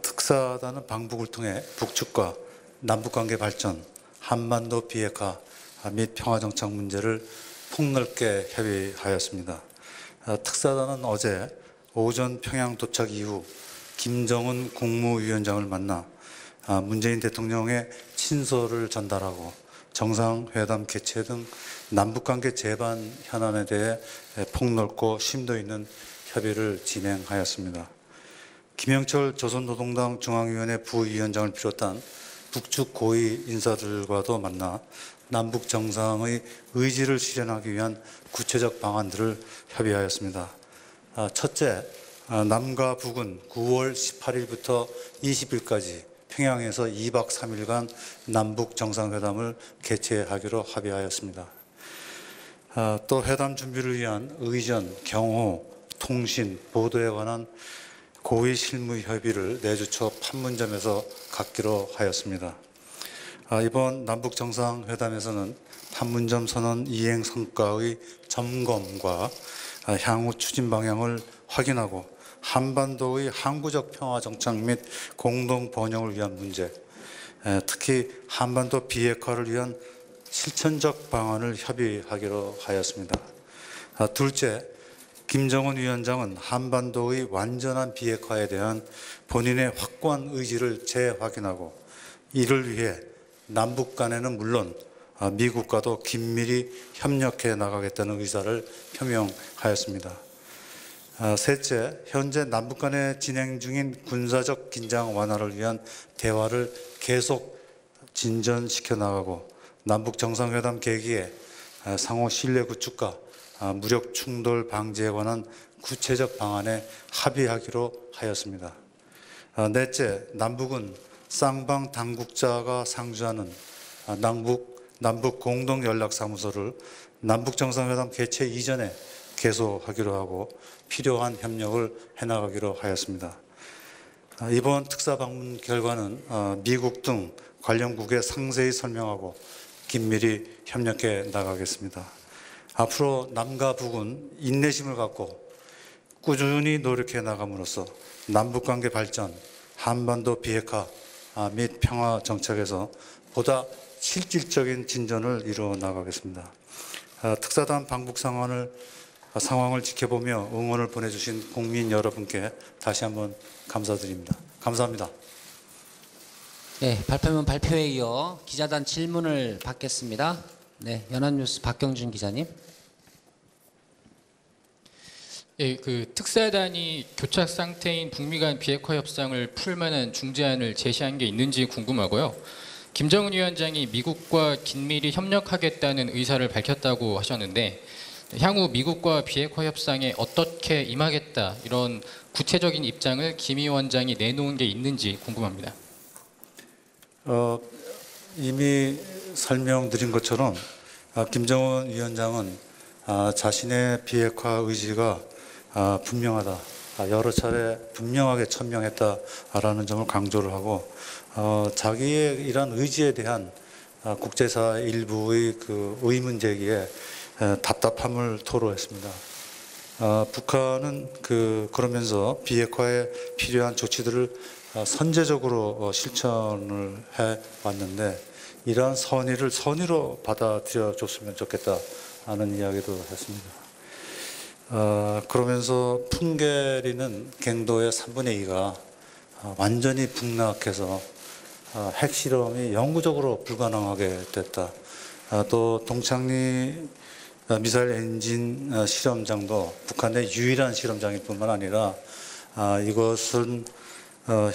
특사단은 방북을 통해 북측과 남북관계 발전, 한반도 비핵화 및 평화정착 문제를 폭넓게 협의하였습니다. 특사단은 어제 오전 평양 도착 이후 김정은 국무위원장을 만나 문재인 대통령의 친서를 전달하고 정상회담 개최 등 남북관계 제반 현안에 대해 폭넓고 심도 있는 협의를 진행하였습니다. 김영철 조선노동당 중앙위원회 부위원장을 비롯한 북측 고위 인사들과도 만나 남북 정상의 의지를 실현하기 위한 구체적 방안들을 협의하였습니다. 첫째, 남과 북은 9월 18일부터 20일까지 평양에서 2박 3일간 남북 정상회담을 개최하기로 합의하였습니다. 또 회담 준비를 위한 의전, 경호, 통신, 보도에 관한 고위 실무 협의를 내주 초 판문점에서 갖기로 하였습니다. 이번 남북 정상회담에서는 판문점 선언 이행 성과의 점검과 향후 추진 방향을 확인하고 한반도의 항구적 평화 정착 및 공동 번영을 위한 문제, 특히 한반도 비핵화를 위한 실천적 방안을 협의하기로 하였습니다. 둘째, 김정은 위원장은 한반도의 완전한 비핵화에 대한 본인의 확고한 의지를 재확인하고 이를 위해 남북 간에는 물론 미국과도 긴밀히 협력해 나가겠다는 의사를 표명하였습니다. 셋째, 현재 남북 간에 진행 중인 군사적 긴장 완화를 위한 대화를 계속 진전시켜 나가고 남북 정상회담 계기에 상호 신뢰 구축과 무력 충돌 방지에 관한 구체적 방안에 합의하기로 하였습니다. 넷째, 남북은 쌍방 당국자가 상주하는 남북 공동연락사무소를 남북 정상회담 개최 이전에 개소하기로 하고 필요한 협력을 해나가기로 하였습니다. 이번 특사 방문 결과는 미국 등 관련국에 상세히 설명하고 긴밀히 협력해 나가겠습니다. 앞으로 남과 북은 인내심을 갖고 꾸준히 노력해 나감으로써 남북관계 발전, 한반도 비핵화 및 평화 정착에서 보다 실질적인 진전을 이루어 나가겠습니다. 특사단 방북 상황을 지켜보며 응원을 보내주신 국민 여러분께 다시 한번 감사드립니다. 감사합니다. 네, 발표문 발표에 이어 기자단 질문을 받겠습니다. 네, 연합뉴스 박경준 기자님. 예, 특사단이 교착 상태인 북미 간 비핵화 협상을 풀 만한 중재안을 제시한 게 있는지 궁금하고요. 김정은 위원장이 미국과 긴밀히 협력하겠다는 의사를 밝혔다고 하셨는데 향후 미국과 비핵화 협상에 어떻게 임하겠다 이런 구체적인 입장을 김 위원장이 내놓은 게 있는지 궁금합니다. 이미 설명드린 것처럼 김정은 위원장은 자신의 비핵화 의지가 분명하다, 여러 차례 분명하게 천명했다라는 점을 강조를 하고 자기의 이러한 의지에 대한 국제사 일부의 그 의문 제기에 답답함을 토로했습니다. 북한은 그러면서 비핵화에 필요한 조치들을 선제적으로 실천을 해 왔는데 이러한 선의로 받아들여 줬으면 좋겠다는 이야기도 했습니다. 그러면서 풍계리는 갱도의 3분의 2가 완전히 북락해서 핵실험이 영구적으로 불가능하게 됐다. 또 동창리 미사일 엔진 실험장도 북한의 유일한 실험장일 뿐만 아니라 이것은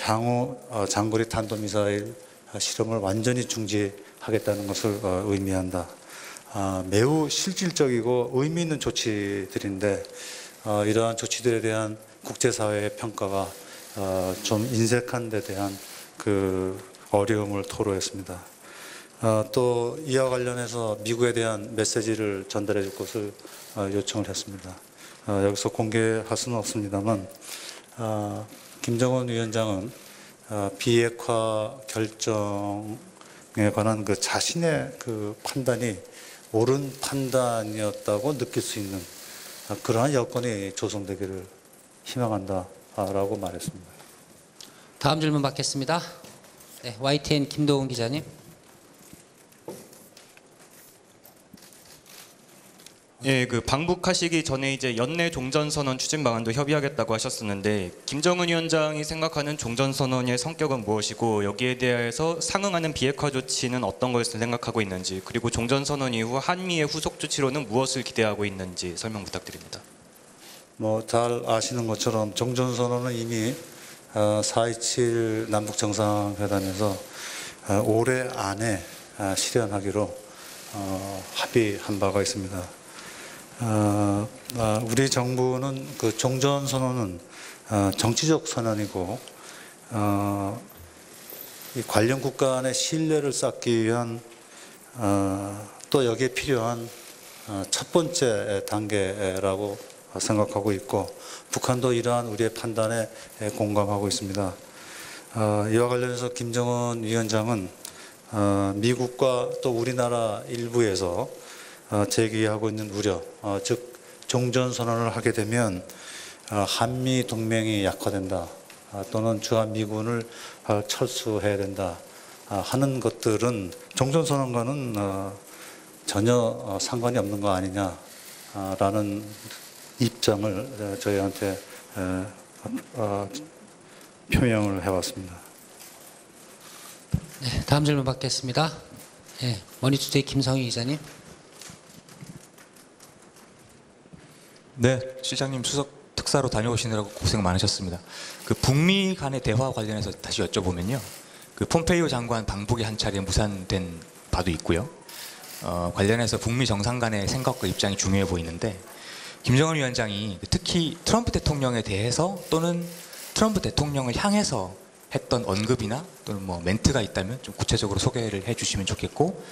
향후 장거리 탄도미사일 실험을 완전히 중지하겠다는 것을 의미한다. 매우 실질적이고 의미 있는 조치들인데 이러한 조치들에 대한 국제사회의 평가가 좀 인색한 데 대한 그 어려움을 토로했습니다. 또 이와 관련해서 미국에 대한 메시지를 전달해 줄 것을 요청을 했습니다. 여기서 공개할 수는 없습니다만 김정은 위원장은 비핵화 결정에 관한 그 자신의 그 판단이 옳은 판단이었다고 느낄 수 있는 그러한 여건이 조성되기를 희망한다라고 말했습니다. 다음 질문 받겠습니다. 네, YTN 김도훈 기자님. 예, 그 방북하시기 전에 이제 연내 종전선언 추진 방안도 협의하겠다고 하셨었는데 김정은 위원장이 생각하는 종전선언의 성격은 무엇이고 여기에 대해서 상응하는 비핵화 조치는 어떤 것을 생각하고 있는지 그리고 종전선언 이후 한미의 후속 조치로는 무엇을 기대하고 있는지 설명 부탁드립니다. 뭐 잘 아시는 것처럼 종전선언은 이미 4.27 남북 정상회담에서 올해 안에 실현하기로 합의한 바가 있습니다. 우리 정부는 그 종전선언은 정치적 선언이고 이 관련 국가 간의 신뢰를 쌓기 위한 또 여기에 필요한 첫 번째 단계라고 생각하고 있고 북한도 이러한 우리의 판단에 공감하고 있습니다. 이와 관련해서 김정은 위원장은 미국과 또 우리나라 일부에서 제기하고 있는 우려, 즉 종전선언을 하게 되면 한미 동맹이 약화된다 또는 주한미군을 철수해야 된다 하는 것들은 종전선언과는 전혀 상관이 없는 거 아니냐라는 입장을 저희한테 표명을 해왔습니다. 네, 다음 질문 받겠습니다. 네, 머니투데이 김성희 기자님. 네, 시장님 추석 특사로 다녀오시느라고 고생 많으셨습니다. 그 북미 간의 대화 관련해서 다시 여쭤보면요, 그 폼페이오 장관 방북이 한 차례 무산된 바도 있고요. 관련해서 북미 정상 간의 생각과 입장이 중요해 보이는데 김정은 위원장이 특히 트럼프 대통령에 대해서 또는 트럼프 대통령을 향해서 했던 언급이나 또는 뭐 멘트가 있다면 좀 구체적으로 소개를 해주시면 좋겠고,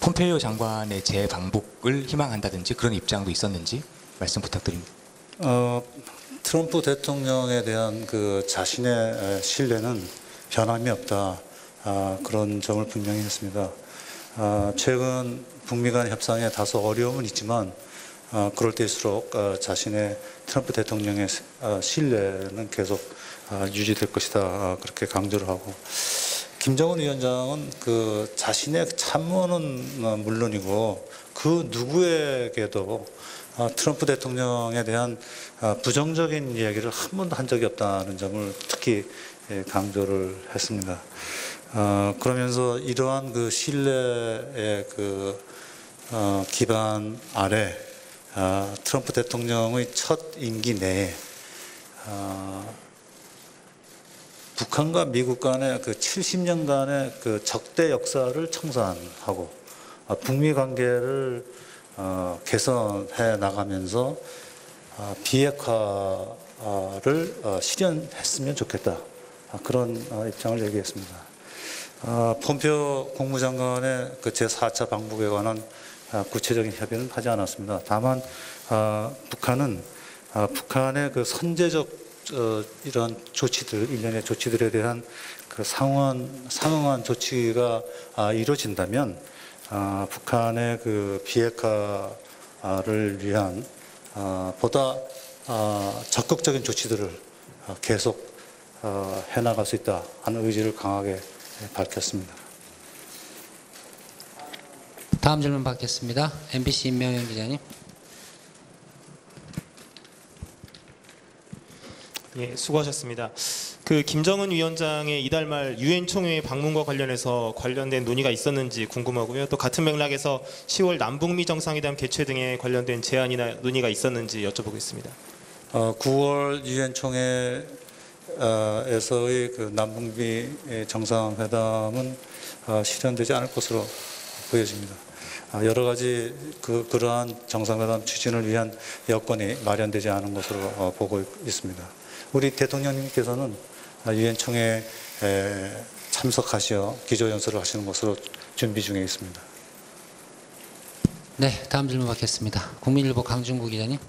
폼페이오 장관의 재방북을 희망한다든지 그런 입장도 있었는지 말씀 부탁드립니다. 트럼프 대통령에 대한 그 자신의 신뢰는 변함이 없다. 그런 점을 분명히 했습니다. 최근 북미 간 협상에 다소 어려움은 있지만 그럴 때일수록 자신의 트럼프 대통령의 신뢰는 계속 유지될 것이다. 그렇게 강조를 하고, 김정은 위원장은 그 자신의 참모는 물론이고 그 누구에게도 트럼프 대통령에 대한 부정적인 이야기를 한 번도 한 적이 없다는 점을 특히 강조를 했습니다. 그러면서 이러한 그 신뢰의 그 기반 아래 트럼프 대통령의 첫 임기 내에 북한과 미국 간의 그 70년간의 그 적대 역사를 청산하고 북미 관계를 개선해 나가면서 비핵화를 실현했으면 좋겠다. 그런 입장을 얘기했습니다. 폼페이오 국무장관의 그 제4차 방북에 관한 구체적인 협의는 하지 않았습니다. 다만 북한은 북한의 그 선제적 이런 조치들, 일련의 조치들에 대한 그 상응한 조치가 이루어진다면 북한의 그 비핵화를 위한 보다 적극적인 조치들을 계속 해나갈 수 있다 하는 의지를 강하게 밝혔습니다. 다음 질문 받겠습니다. MBC 임명현 기자님. 예, 수고하셨습니다. 그 김정은 위원장의 이달 말 유엔 총회 방문과 관련해서 관련된 논의가 있었는지 궁금하고요. 또 같은 맥락에서 10월 남북미 정상회담 개최 등에 관련된 제안이나 논의가 있었는지 여쭤보겠습니다. 9월 유엔 총회에서의 그 남북미 정상회담은 실현되지 않을 것으로 보여집니다. 여러 가지 그러한 정상회담 추진을 위한 여건이 마련되지 않은 것으로 보고 있습니다. 우리 대통령님께서는 유엔 총회에 참석하시어 기조연설을 하시는 것으로 준비 중에 있습니다. 네, 다음 질문 받겠습니다. 국민일보 강준구 기자님.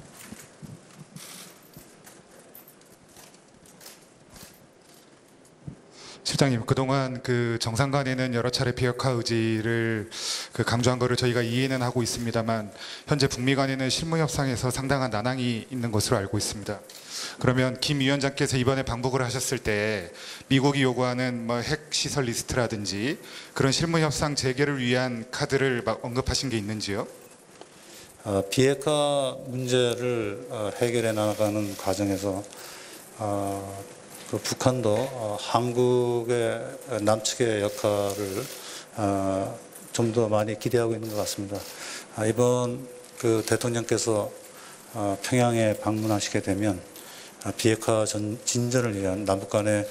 실장님, 그동안 그 정상 간에는 여러 차례 비핵화 의지를 강조한 것을 저희가 이해는 하고 있습니다만 현재 북미 간에는 실무 협상에서 상당한 난항이 있는 것으로 알고 있습니다. 그러면 김 위원장께서 이번에 방북을 하셨을 때 미국이 요구하는 뭐 핵 시설 리스트라든지 그런 실무 협상 재개를 위한 카드를 막 언급하신 게 있는지요? 비핵화 문제를 해결해 나가는 과정에서 그 북한도 한국의 남측의 역할을 좀 더 많이 기대하고 있는 것 같습니다. 이번 그 대통령께서 평양에 방문하시게 되면 비핵화 진전을 위한 남북 간의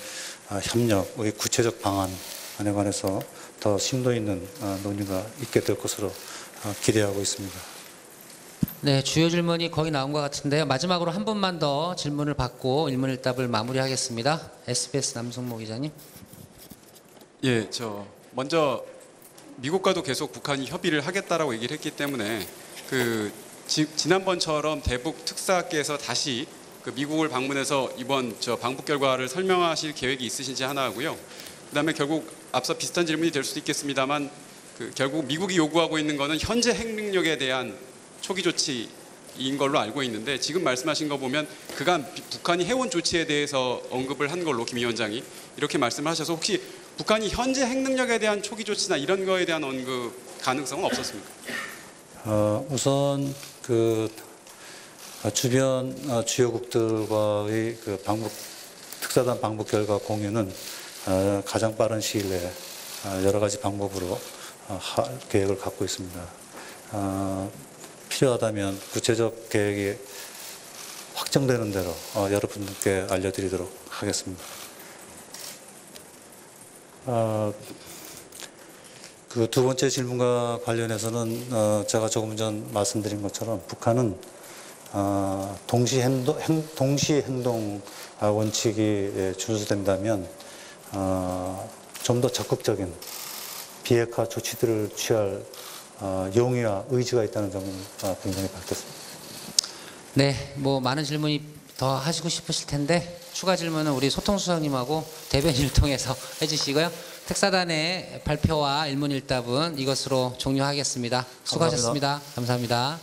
협력의 구체적 방안에 관해서 더 심도 있는 논의가 있게 될 것으로 기대하고 있습니다. 네, 주요 질문이 거의 나온 것 같은데요. 마지막으로 한 분만 더 질문을 받고 일문일답을 마무리하겠습니다. SBS 남승모 기자님. 예, 먼저 미국과도 계속 북한이 협의를 하겠다라고 얘기를 했기 때문에 지난번처럼 대북 특사께서 다시 그 미국을 방문해서 이번 방북 결과를 설명하실 계획이 있으신지 하나 하고요. 그다음에 결국 앞서 비슷한 질문이 될 수도 있겠습니다만 결국 미국이 요구하고 있는 거는 현재 핵 능력에 대한 초기 조치인 걸로 알고 있는데 지금 말씀하신 거 보면 그간 북한이 해온 조치에 대해서 언급을 한 걸로 김 위원장이 이렇게 말씀을 하셔서 혹시 북한이 현재 핵 능력에 대한 초기 조치나 이런 거에 대한 언급 가능성은 없었습니까? 우선 그 주변 주요국들과의 그 특사단 방북 결과 공유는 가장 빠른 시일 내에 여러 가지 방법으로 계획을 갖고 있습니다. 필요하다면 구체적 계획이 확정되는 대로 여러분께 알려드리도록 하겠습니다. 그 두 번째 질문과 관련해서는 제가 조금 전 말씀드린 것처럼 북한은 동시 행동 원칙이 준수된다면 좀 더 적극적인 비핵화 조치들을 취할 용의와 의지가 있다는 점을 분명히 밝혔습니다. 네, 뭐 많은 질문이 더 하시고 싶으실 텐데 추가 질문은 우리 소통수석님하고 대변인을 통해서 해주시고요. 특사단의 발표와 일문일답은 이것으로 종료하겠습니다. 수고하셨습니다. 감사합니다.